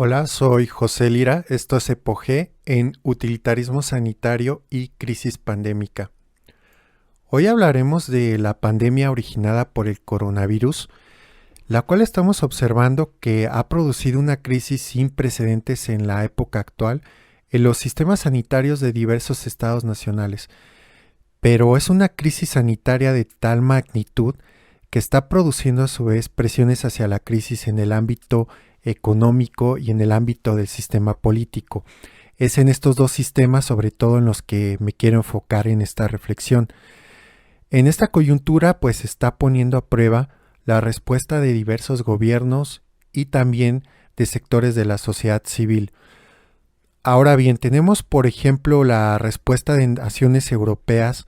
Hola, soy José Lira, esto es EPOGE en Utilitarismo Sanitario y Crisis Pandémica. Hoy hablaremos de la pandemia originada por el coronavirus, la cual estamos observando que ha producido una crisis sin precedentes en la época actual en los sistemas sanitarios de diversos estados nacionales. Pero es una crisis sanitaria de tal magnitud que está produciendo a su vez presiones hacia la crisis en el ámbito económico y en el ámbito del sistema político. Es en estos dos sistemas sobre todo en los que me quiero enfocar en esta reflexión. En esta coyuntura pues se está poniendo a prueba la respuesta de diversos gobiernos y también de sectores de la sociedad civil. Ahora bien, tenemos por ejemplo la respuesta de naciones europeas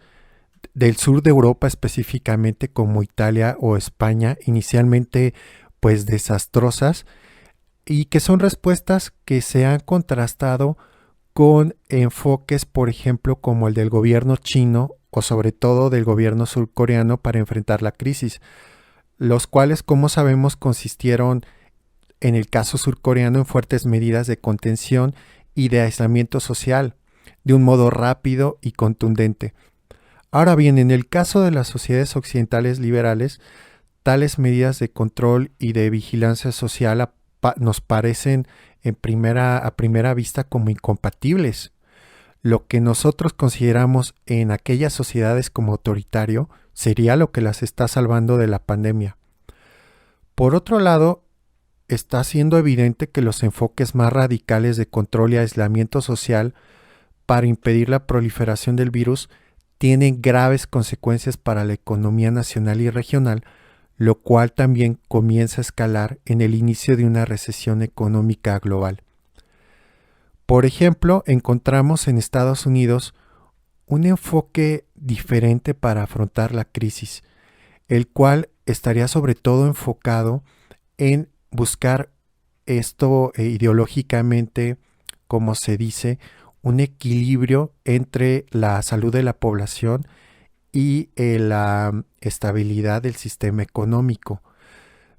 del sur de Europa específicamente como Italia o España, inicialmente pues desastrosas, y que son respuestas que se han contrastado con enfoques, por ejemplo, como el del gobierno chino o sobre todo del gobierno surcoreano para enfrentar la crisis, los cuales, como sabemos, consistieron en el caso surcoreano en fuertes medidas de contención y de aislamiento social, de un modo rápido y contundente. Ahora bien, en el caso de las sociedades occidentales liberales, tales medidas de control y de vigilancia social nos parecen a primera vista como incompatibles. Lo que nosotros consideramos en aquellas sociedades como autoritario sería lo que las está salvando de la pandemia. Por otro lado, está siendo evidente que los enfoques más radicales de control y aislamiento social para impedir la proliferación del virus tienen graves consecuencias para la economía nacional y regional, lo cual también comienza a escalar en el inicio de una recesión económica global. Por ejemplo, encontramos en Estados Unidos un enfoque diferente para afrontar la crisis, el cual estaría sobre todo enfocado en buscar esto ideológicamente, como se dice, un equilibrio entre la salud de la población y la estabilidad del sistema económico.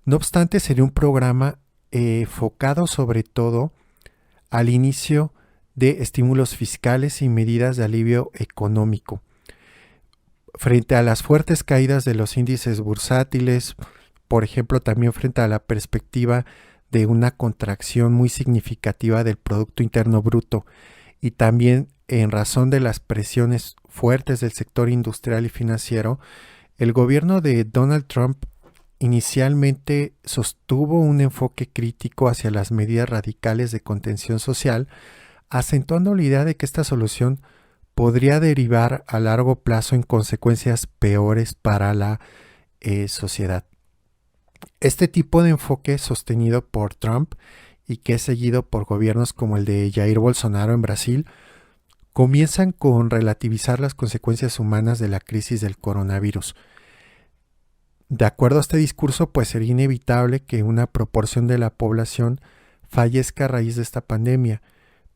No obstante, sería un programa enfocado sobre todo al inicio de estímulos fiscales y medidas de alivio económico. Frente a las fuertes caídas de los índices bursátiles, por ejemplo, también frente a la perspectiva de una contracción muy significativa del Producto Interno Bruto y también en razón de las presiones fuertes del sector industrial y financiero, el gobierno de Donald Trump inicialmente sostuvo un enfoque crítico hacia las medidas radicales de contención social, acentuando la idea de que esta solución podría derivar a largo plazo en consecuencias peores para la sociedad. Este tipo de enfoque sostenido por Trump y que es seguido por gobiernos como el de Jair Bolsonaro en Brasil, comienzan con relativizar las consecuencias humanas de la crisis del coronavirus. De acuerdo a este discurso, pues sería inevitable que una proporción de la población fallezca a raíz de esta pandemia,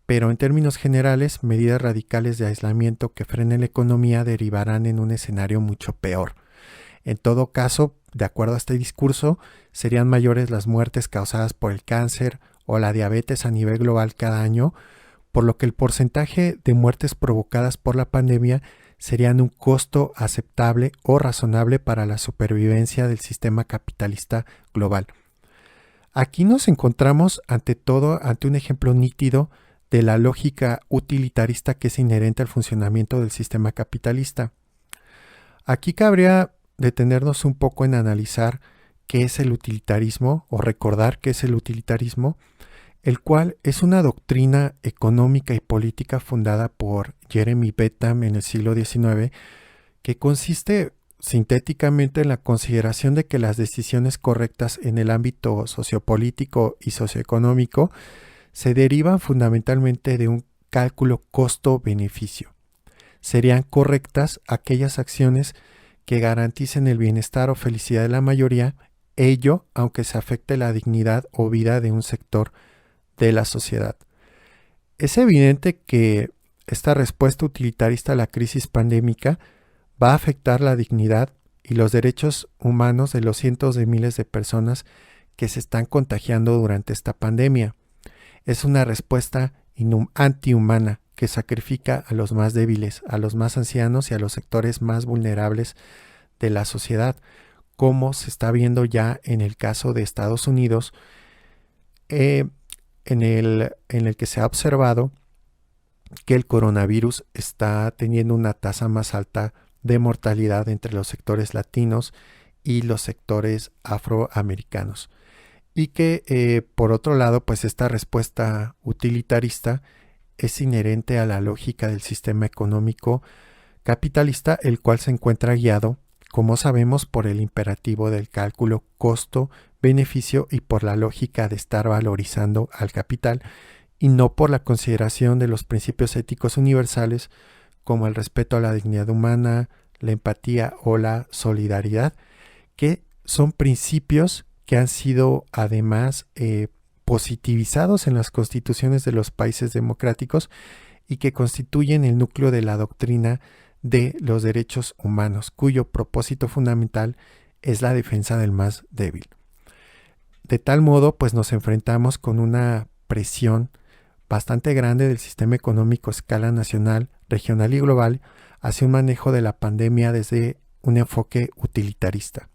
pero en términos generales, medidas radicales de aislamiento que frenen la economía derivarán en un escenario mucho peor. En todo caso, de acuerdo a este discurso, serían mayores las muertes causadas por el cáncer o la diabetes a nivel global cada año, por lo que el porcentaje de muertes provocadas por la pandemia serían un costo aceptable o razonable para la supervivencia del sistema capitalista global. Aquí nos encontramos ante un ejemplo nítido de la lógica utilitarista que es inherente al funcionamiento del sistema capitalista. Aquí cabría detenernos un poco en analizar qué es el utilitarismo o recordar qué es el utilitarismo, el cual es una doctrina económica y política fundada por Jeremy Bentham en el siglo XIX, que consiste sintéticamente en la consideración de que las decisiones correctas en el ámbito sociopolítico y socioeconómico se derivan fundamentalmente de un cálculo costo-beneficio. Serían correctas aquellas acciones que garanticen el bienestar o felicidad de la mayoría, ello aunque se afecte la dignidad o vida de un sector de la sociedad. Es evidente que esta respuesta utilitarista a la crisis pandémica va a afectar la dignidad y los derechos humanos de los cientos de miles de personas que se están contagiando durante esta pandemia. Es una respuesta antihumana que sacrifica a los más débiles, a los más ancianos y a los sectores más vulnerables de la sociedad, como se está viendo ya en el caso de Estados Unidos, en el que se ha observado que el coronavirus está teniendo una tasa más alta de mortalidad entre los sectores latinos y los sectores afroamericanos. Y que por otro lado, pues esta respuesta utilitarista es inherente a la lógica del sistema económico capitalista, el cual se encuentra guiado, como sabemos, por el imperativo del cálculo costo-beneficio y por la lógica de estar valorizando al capital y no por la consideración de los principios éticos universales como el respeto a la dignidad humana, la empatía o la solidaridad, que son principios que han sido además positivizados en las constituciones de los países democráticos y que constituyen el núcleo de la doctrina de los derechos humanos, cuyo propósito fundamental es la defensa del más débil. De tal modo, pues nos enfrentamos con una presión bastante grande del sistema económico a escala nacional, regional y global hacia un manejo de la pandemia desde un enfoque utilitarista.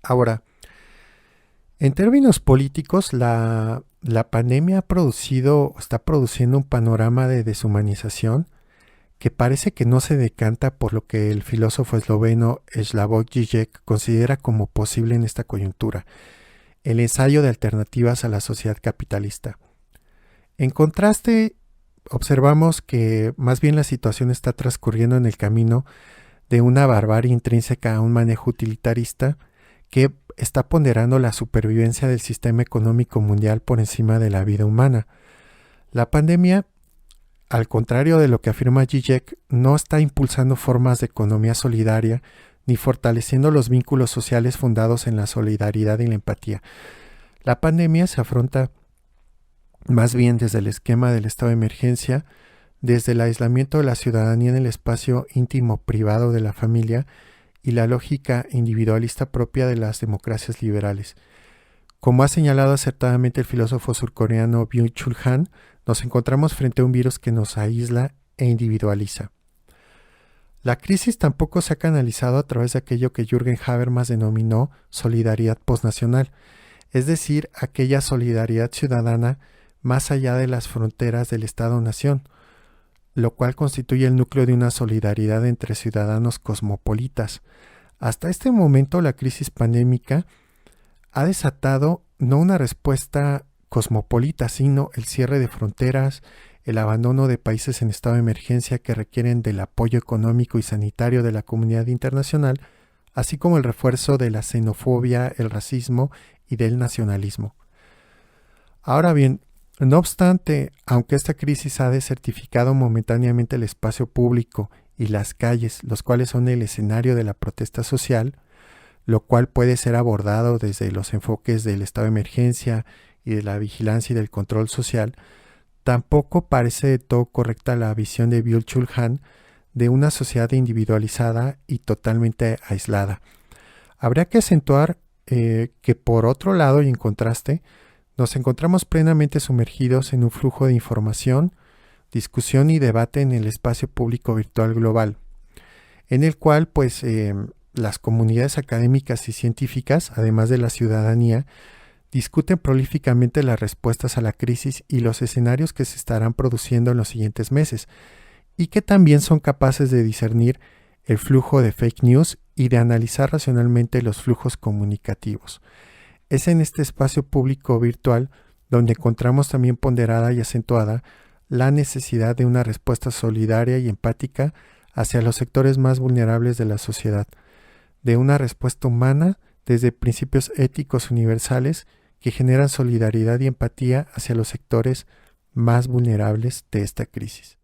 Ahora, en términos políticos, la pandemia está produciendo un panorama de deshumanización que parece que no se decanta por lo que el filósofo esloveno Slavoj Žižek considera como posible en esta coyuntura, el ensayo de alternativas a la sociedad capitalista. En contraste, observamos que más bien la situación está transcurriendo en el camino de una barbarie intrínseca a un manejo utilitarista que está ponderando la supervivencia del sistema económico mundial por encima de la vida humana. La pandemia, al contrario de lo que afirma Žižek, no está impulsando formas de economía solidaria ni fortaleciendo los vínculos sociales fundados en la solidaridad y la empatía. La pandemia se afronta más bien desde el esquema del estado de emergencia, desde el aislamiento de la ciudadanía en el espacio íntimo privado de la familia y la lógica individualista propia de las democracias liberales. Como ha señalado acertadamente el filósofo surcoreano Byung-Chul Han, nos encontramos frente a un virus que nos aísla e individualiza. La crisis tampoco se ha canalizado a través de aquello que Jürgen Habermas denominó solidaridad posnacional, es decir, aquella solidaridad ciudadana más allá de las fronteras del Estado-nación, lo cual constituye el núcleo de una solidaridad entre ciudadanos cosmopolitas. Hasta este momento, la crisis pandémica ha desatado no una respuesta cosmopolita, sino el cierre de fronteras, el abandono de países en estado de emergencia que requieren del apoyo económico y sanitario de la comunidad internacional, así como el refuerzo de la xenofobia, el racismo y del nacionalismo. Ahora bien, no obstante, aunque esta crisis ha desertificado momentáneamente el espacio público y las calles, los cuales son el escenario de la protesta social, lo cual puede ser abordado desde los enfoques del estado de emergencia y de la vigilancia y del control social, tampoco parece de todo correcta la visión de Byung-Chul Han de una sociedad individualizada y totalmente aislada. Habría que acentuar que por otro lado y en contraste, nos encontramos plenamente sumergidos en un flujo de información, discusión y debate en el espacio público virtual global, en el cual las comunidades académicas y científicas, además de la ciudadanía, discuten prolíficamente las respuestas a la crisis y los escenarios que se estarán produciendo en los siguientes meses, y que también son capaces de discernir el flujo de fake news y de analizar racionalmente los flujos comunicativos. Es en este espacio público virtual donde encontramos también ponderada y acentuada la necesidad de una respuesta solidaria y empática hacia los sectores más vulnerables de la sociedad, de una respuesta humana desde principios éticos universales que generan solidaridad y empatía hacia los sectores más vulnerables de esta crisis.